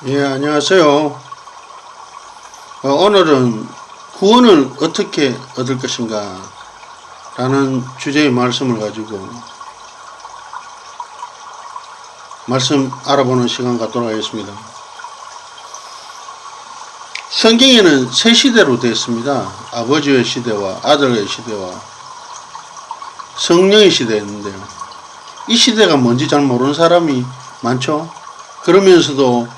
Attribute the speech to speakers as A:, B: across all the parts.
A: 예, 안녕하세요. 오늘은 구원을 어떻게 얻을 것인가 라는 주제의 말씀을 가지고 말씀 알아보는 시간 갖도록 하겠습니다. 성경에는 세 시대로 되어 있습니다. 아버지의 시대와 아들의 시대와 성령의 시대였는데요. 이 시대가 뭔지 잘 모르는 사람이 많죠. 그러면서도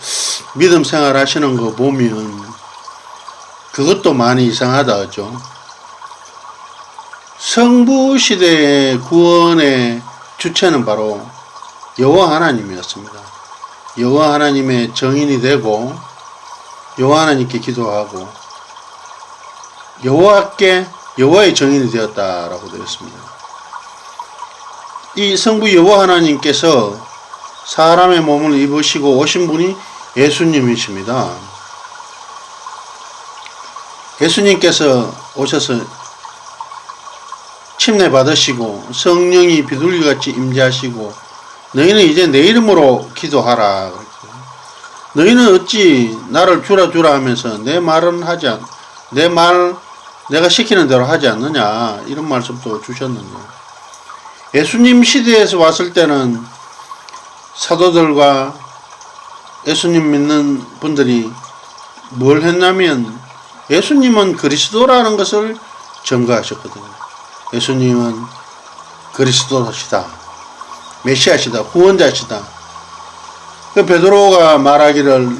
A: 믿음 생활 하시는 거 보면 그것도 많이 이상하다 하죠. 성부 시대의 구원의 주체는 바로 여호와 하나님이었습니다. 여호와 하나님의 정인이 되고 여호와 하나님께 기도하고 여호와의 정인이 되었다라고 되어 있습니다. 이 성부 여호와 하나님께서 사람의 몸을 입으시고 오신 분이 예수님이십니다. 예수님께서 오셔서 침례 받으시고 성령이 비둘기같이 임재하시고 너희는 이제 내 이름으로 기도하라. 너희는 어찌 나를 주라 하면서 내가 시키는 대로 하지 않느냐, 이런 말씀도 주셨는데, 예수님 시대에서 왔을 때는 사도들과 예수님 믿는 분들이 뭘 했냐면 예수님은 그리스도라는 것을 증거하셨거든요. 예수님은 그리스도시다, 메시아시다, 구원자시다. 그 베드로가 말하기를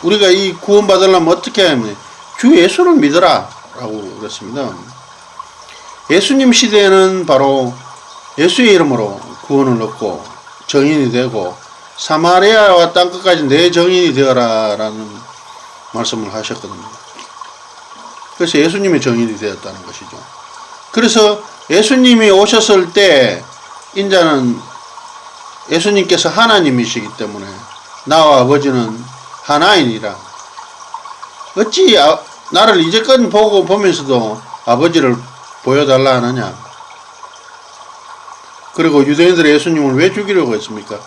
A: 우리가 이 구원 받으려면 어떻게 하면 주 예수를 믿어라 라고 그랬습니다. 예수님 시대에는 바로 예수의 이름으로 구원을 얻고 정인이 되고 사마리아와 땅끝까지 내 정인이 되어라 라는 말씀을 하셨거든요. 그래서 예수님의 정인이 되었다는 것이죠. 그래서 예수님이 오셨을 때 인자는 예수님께서 하나님이시기 때문에 나와 아버지는 하나이니라. 어찌 나를 이제껏 보면서도 아버지를 보여달라 하느냐. 그리고 유대인들이 예수님을 왜 죽이려고 했습니까?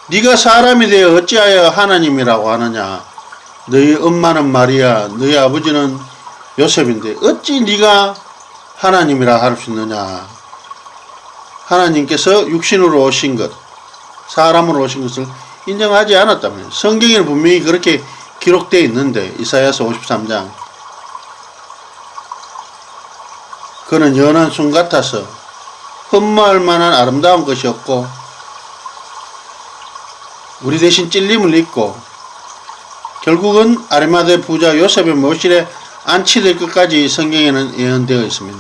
A: 네가 사람이 되어 어찌하여 하나님이라고 하느냐. 너희 엄마는 마리아, 너희 아버지는 요셉인데 어찌 네가 하나님이라 할 수 있느냐. 하나님께서 육신으로 오신 것, 사람으로 오신 것을 인정하지 않았다면, 성경에는 분명히 그렇게 기록되어 있는데, 이사야서 53장 그는 연한 순 같아서 흠모할 만한 아름다운 것이 없고 우리 대신 찔림을 입고 결국은 아리마대 부자 요셉의 묘실에 안치될 것까지 성경에는 예언되어 있습니다.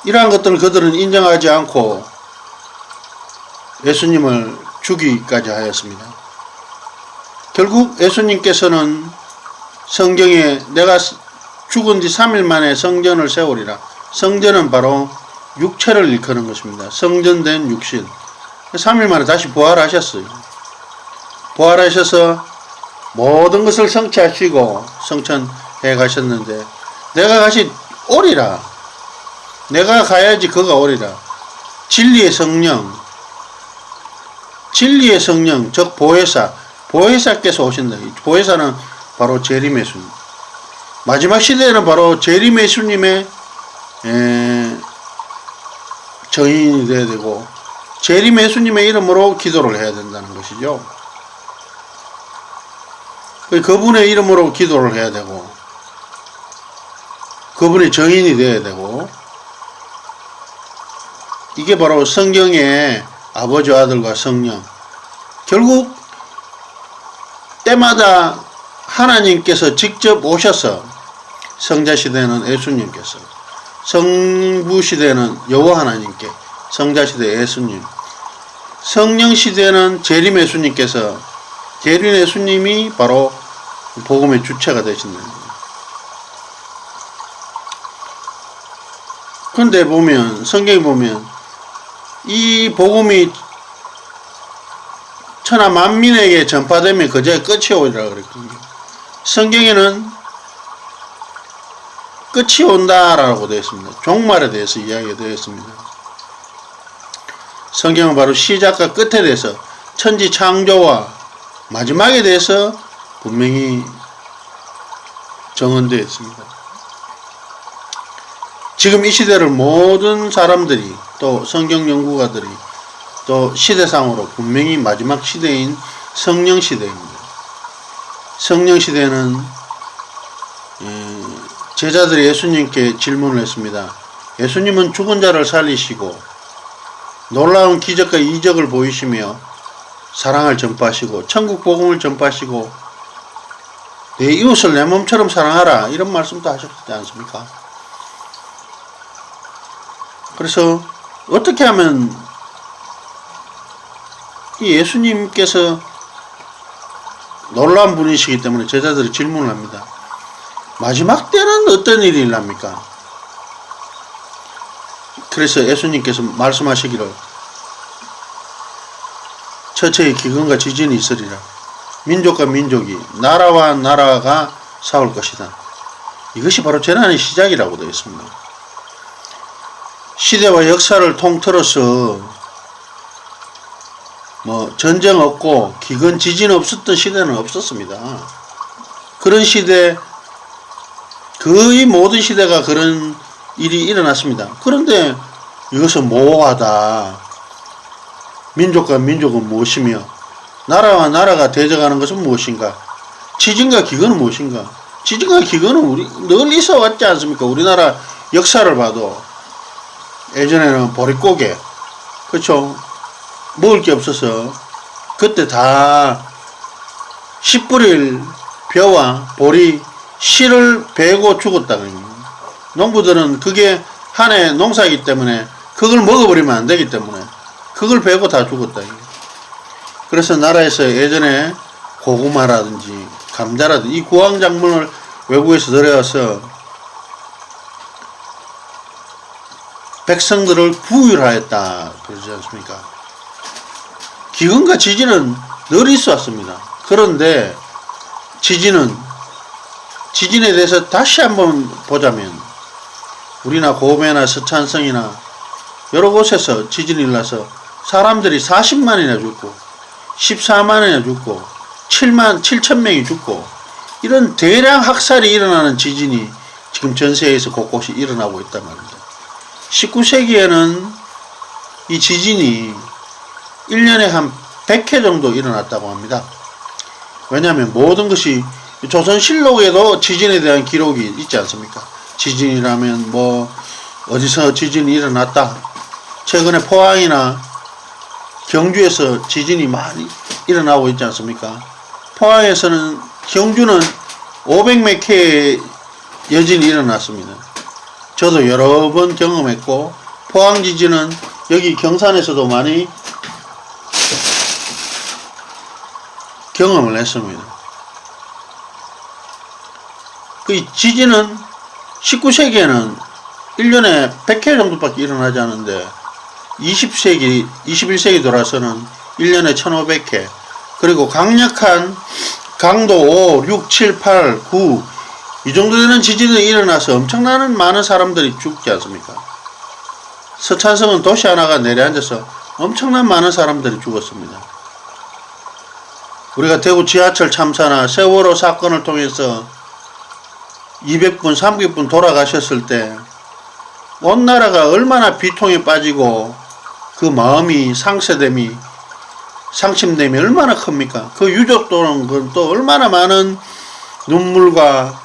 A: 이러한 것들을 그들은 인정하지 않고 예수님을 죽이기까지 하였습니다. 결국 예수님께서는 성경에 내가 죽은 뒤 3일 만에 성전을 세우리라. 성전은 바로 육체를 일컫는 것입니다. 성전된 육신. 3일 만에 다시 부활하셨어요. 부활하셔서 모든 것을 성취하시고 성천해 가셨는데, 내가 다시 오리라. 내가 가야지 그가 오리라. 진리의 성령, 즉 보혜사께서 오신다. 보혜사는 바로 재림 예수님. 마지막 시대에는 바로 재림 예수님의 정인이 되어야 되고 재림 예수님의 이름으로 기도를 해야 된다는 것이죠. 그분의 이름으로 기도를 해야 되고 그분의 정인이 되어야 되고, 이게 바로 성경의 아버지, 아들과 성령. 결국 때마다 하나님께서 직접 오셔서, 성자시대는 예수님께서, 성부시대는 여호와 하나님께, 성자시대 예수님, 성령시대는 재림 예수님께서, 재림 예수님이 바로 복음의 주체가 되신다. 그런데 성경에 보면 이 복음이 천하 만민에게 전파되면 그제 끝이 오리라 그랬거든요. 성경에는 끝이 온다라고 되어 있습니다. 종말에 대해서 이야기가 되어 있습니다. 성경은 바로 시작과 끝에 대해서 천지 창조와 마지막에 대해서 분명히 정언되어 있습니다. 지금 이 시대를 모든 사람들이 또 성경 연구가들이 또 시대상으로 분명히 마지막 시대인 성령 시대입니다. 성령 시대는 제자들이 예수님께 질문을 했습니다. 예수님은 죽은 자를 살리시고 놀라운 기적과 이적을 보이시며 사랑을 전파하시고 천국 복음을 전파하시고 내 이웃을 내 몸처럼 사랑하라 이런 말씀도 하셨지 않습니까? 그래서 어떻게 하면 이 예수님께서 놀라운 분이시기 때문에 제자들이 질문을 합니다. 마지막 때는 어떤 일이 일납니까? 그래서 예수님께서 말씀하시기를 처처에 기근과 지진이 있으리라. 민족과 민족이 나라와 나라가 싸울 것이다. 이것이 바로 재난의 시작이라고 되어 있습니다. 시대와 역사를 통틀어서 전쟁 없고 기근 지진 없었던 시대는 없었습니다. 그런 시대 거의 모든 시대가 그런 일이 일어났습니다. 그런데 이것은 모호하다. 민족과 민족은 무엇이며 나라와 나라가 대적하는 것은 무엇인가? 지진과 기근은 무엇인가? 지진과 기근은 우리 늘 있어 왔지 않습니까? 우리나라 역사를 봐도 예전에는 보릿고개, 그렇죠? 먹을 게 없어서 그때 다 씨 뿌릴 벼와 보리 씨를 베고 죽었다는 농부들은 그게 한 해 농사이기 때문에 그걸 먹어버리면 안 되기 때문에 그걸 베고 다 죽었다. 그래서 나라에서 예전에 고구마라든지 감자라든지 이 구황작물을 외국에서 들여와서 백성들을 부유하였다 그러지 않습니까? 기근과 지진은 늘 있어 왔습니다. 그런데 지진에 대해서 다시 한번 보자면 우리나 고메나 서찬성이나 여러 곳에서 지진이 일어나서 사람들이 40만이나 죽고 14만이나 죽고 7,000명이 죽고 이런 대량 학살이 일어나는 지진이 지금 전 세계에서 곳곳이 일어나고 있단 말입니다. 19세기에는 이 지진이 1년에 한 100회 정도 일어났다고 합니다. 왜냐하면 모든 것이 조선실록에도 지진에 대한 기록이 있지 않습니까? 지진이라면 어디서 지진이 일어났다. 최근에 포항이나 경주에서 지진이 많이 일어나고 있지 않습니까? 포항에서는 경주는 500몇 회의 여진이 일어났습니다. 저도 여러 번 경험했고 포항 지진은 여기 경산에서도 많이 경험을 했습니다. 그 지진은 19세기에는 1년에 100회 정도밖에 일어나지 않는데 20세기, 21세기 돌아서는 1년에 1500회 그리고 강력한 강도 5, 6, 7, 8, 9 이 정도 되는 지진이 일어나서 엄청나는 많은 사람들이 죽지 않습니까? 서찬성은 도시 하나가 내려앉아서 엄청난 많은 사람들이 죽었습니다. 우리가 대구 지하철 참사나 세월호 사건을 통해서 200분, 300분 돌아가셨을 때 온 나라가 얼마나 비통에 빠지고 그 마음이 상처됨이 얼마나 큽니까? 그 유족들은 또 얼마나 많은 눈물과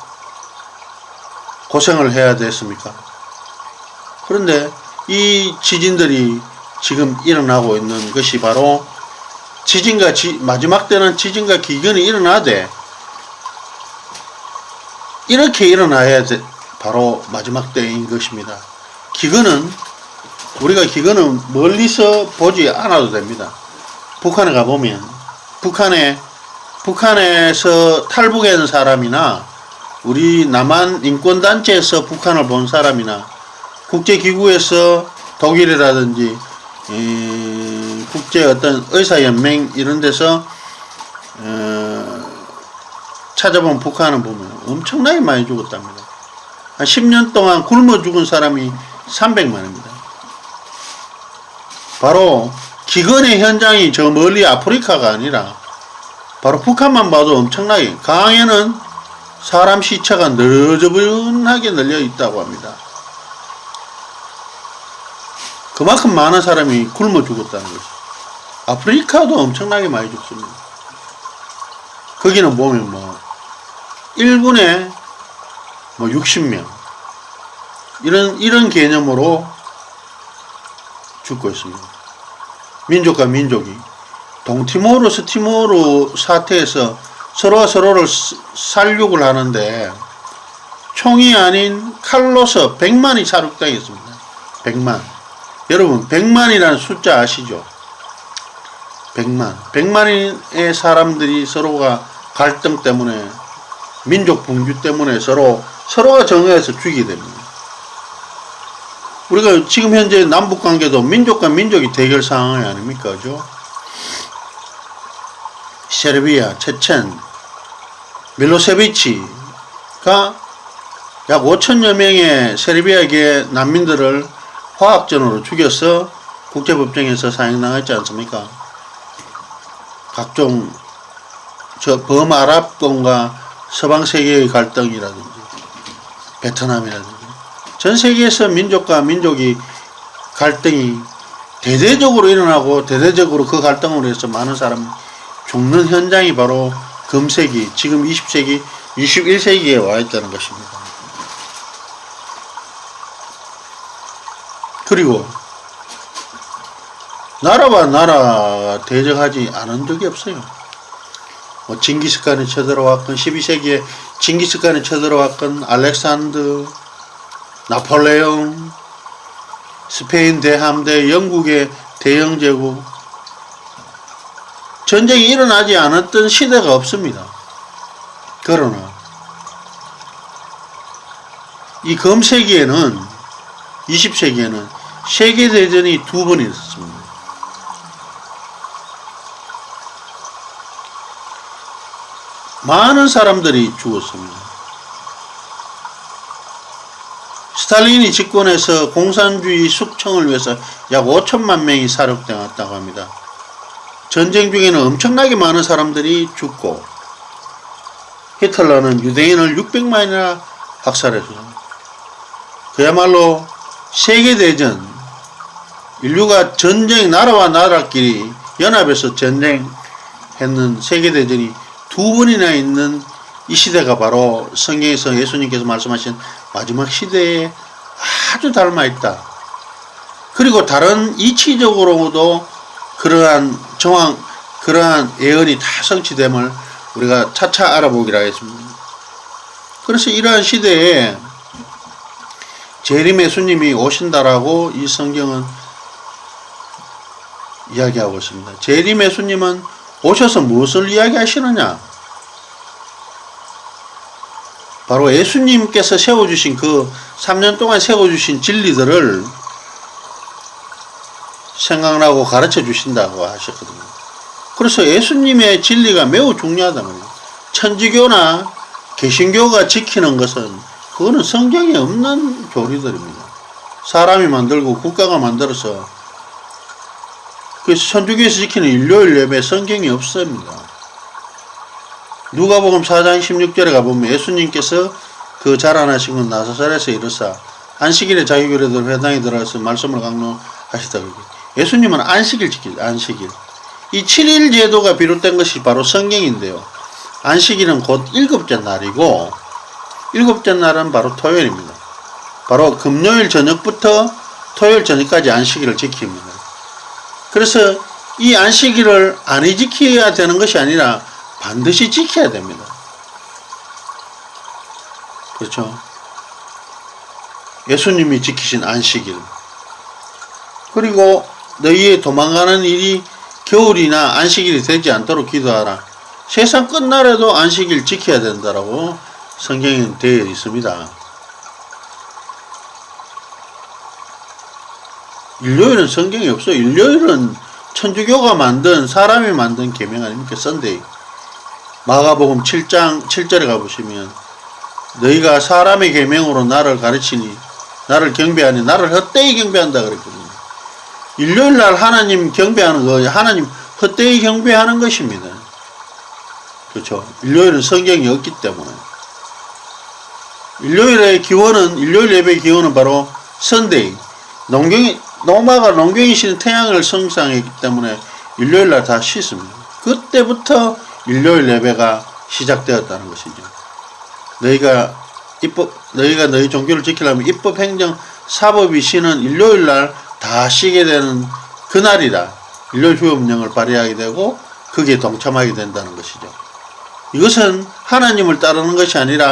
A: 고생을 해야 됐습니까? 그런데 이 지진들이 지금 일어나고 있는 것이 바로 마지막 때는 지진과 기근이 일어나되 이렇게 일어나야 바로 마지막 때인 것입니다. 우리가 기근은 멀리서 보지 않아도 됩니다. 북한에 가보면 북한에서 탈북한 사람이나 우리 남한 인권단체에서 북한을 본 사람이나 국제기구에서 독일이라든지 국제 어떤 의사연맹 이런 데서 찾아본 북한을 보면 엄청나게 많이 죽었답니다. 한 10년 동안 굶어 죽은 사람이 300만입니다. 바로 기근의 현장이 저 멀리 아프리카가 아니라 바로 북한만 봐도 엄청나게 강에는 사람 시체가 너저분하게 널려 있다고 합니다. 그만큼 많은 사람이 굶어 죽었다는 거죠. 아프리카도 엄청나게 많이 죽습니다. 거기는 보면 뭐 1분에 뭐 60명 이런 개념으로 죽고 있습니다. 민족과 민족이 동티모르 스티모르 사태에서 서로가 서로를 살육을 하는데 총이 아닌 칼로서 100만이 살육당했습니다. 100만. 여러분 100만이라는 숫자 아시죠? 100만. 100만의 사람들이 서로가 갈등 때문에 민족 분규 때문에 서로가 정해서 죽이게 됩니다. 우리가 지금 현재 남북 관계도 민족과 민족이 대결 상황이 아닙니까? 그죠? 세르비아, 체첸, 밀로세비치가 약 5천여 명의 세르비아계 난민들을 화학전으로 죽여서 국제법정에서 사형당했지 않습니까? 각종 범아랍권과 서방세계의 갈등이라든지 베트남이라든지 전 세계에서 민족과 민족이 갈등이 대대적으로 일어나고 대대적으로 그 갈등으로 해서 많은 사람이 죽는 현장이 바로 금세기, 지금 20세기, 21세기에 와 있다는 것입니다. 그리고 나라와 나라가 대적하지 않은 적이 없어요. 뭐 징기스칸이 쳐들어왔건 12세기에 징기스칸이 쳐들어왔건 알렉산더, 나폴레옹, 스페인 대함대, 영국의 대영 제국 전쟁이 일어나지 않았던 시대가 없습니다. 그러나 이 금세기에는 20세기에는 세계대전이 2번 있었습니다. 많은 사람들이 죽었습니다. 스탈린이 집권해서 공산주의 숙청을 위해서 약 5천만 명이 사륙당했다고 합니다. 전쟁 중에는 엄청나게 많은 사람들이 죽고 히틀러는 유대인을 600만이나 학살했습니다. 그야말로 세계대전, 인류가 전쟁, 나라와 나라끼리 연합해서 전쟁했는 세계대전이 2번이나 있는 이 시대가 바로 성경에서 예수님께서 말씀하신 마지막 시대에 아주 닮아있다. 그리고 다른 이치적으로도 그러한 예언이 다 성취됨을 우리가 차차 알아보기로 하겠습니다. 그래서 이러한 시대에 재림 예수님이 오신다라고 이 성경은 이야기하고 있습니다. 재림 예수님은 오셔서 무엇을 이야기하시느냐? 바로 예수님께서 세워주신 그 3년 동안 세워주신 진리들을 생각나고 가르쳐 주신다고 하셨거든요. 그래서 예수님의 진리가 매우 중요하단 말이에요. 천주교나 개신교가 지키는 것은 그거는 성경에 없는 교리들입니다. 사람이 만들고 국가가 만들어서 그래서 천주교에서 지키는 일요일 예배 성경이 없습니다. 누가복음 4장 16절에 가보면 예수님께서 그 자라나신 건 나사렛에서 이르사 안식일에 자기 교례들 회당에 들어가서 말씀을 강론하시다. 예수님은 안식일 지키죠. 안식일. 이 7일 제도가 비롯된 것이 바로 성경인데요. 안식일은 곧 일곱째 날이고 일곱째 날은 바로 토요일입니다. 바로 금요일 저녁부터 토요일 저녁까지 안식일을 지킵니다. 그래서 이 안식일을 안 지켜야 되는 것이 아니라 반드시 지켜야 됩니다. 그렇죠? 예수님이 지키신 안식일. 그리고 너희의 도망가는 일이 겨울이나 안식일이 되지 않도록 기도하라. 세상 끝날에도 안식일 지켜야 된다라고 성경에 되어 있습니다. 일요일은 성경이 없어요. 일요일은 천주교가 만든 사람이 만든 계명 아닙니까? 썬데이. 마가복음 7장 7절에 가보시면 너희가 사람의 계명으로 나를 가르치니 나를 경배하니 나를 헛되이 경배한다 그랬거든요. 일요일날 하나님 경배하는 거 하나님 헛되이 경배하는 것입니다. 그렇죠. 일요일은 성경이 없기 때문에. 일요일의 기원은, 일요일 예배의 기원은 바로 선데이. 노마가 농경이 쉬는 태양을 성상했기 때문에 일요일날 다 쉬습니다. 그때부터 일요일 예배가 시작되었다는 것이죠. 너희가 너희 종교를 지키려면 입법, 행정, 사법이 쉬는 일요일날 다 쉬게 되는 그날이다. 일요일 휴업령을 발의하게 되고 거기에 동참하게 된다는 것이죠. 이것은 하나님을 따르는 것이 아니라